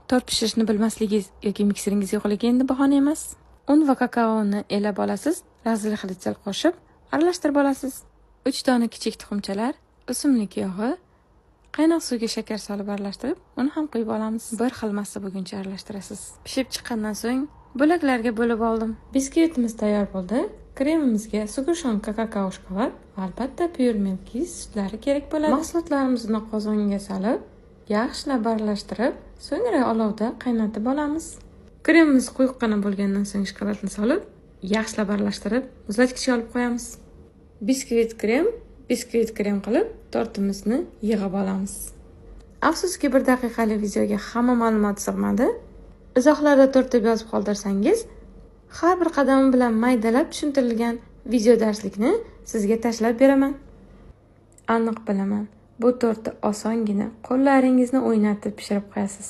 Tort pishirishni bilmasligingiz yoki mikseringiz yo'qligi endi bahona emas. Un va kakaoni elab olasiz, razil xilitchal qo'shib, aralashtirib olasiz. 3 dona kichik tuxumchalar, o'simlik yog'i, qaynoq suvga shakar solib aralashtirib, uni ham quyib olamiz. Bir xil massa bo'lguncha aralashtirasiz. Pishib chiqqandan so'ng bo'laklarga bo'lib oldim. Biskvitimiz tayyor bo'ldi. Kremimizga sugushonka kakao shokolad va albatta pure milk sutlari kerak bo'ladi. Mahsulotlarimizni qozonga solib, yaxshilab aralashtirib, so'ngra olovda qaynatib olamiz. Kremimiz quyuqqina bo'lgandan so'ng shokoladni solib, yaxshilab aralashtirib, muzlatgichga olib qo'yamiz. Biskvit krem qilib, tortimizni yig'ib olamiz. Afsuski 1 daqiqalik videoga hamma ma'lumot sig'madi. Izohlarda to'rt deb yozib qoldirsangiz, har bir qadami bilan maydalab tushuntirilgan video darslikni sizga tashlab beraman. Aniq bilaman, bu tortni osongina qo'llaringizni o'ynatib pishirib qo'yasiz.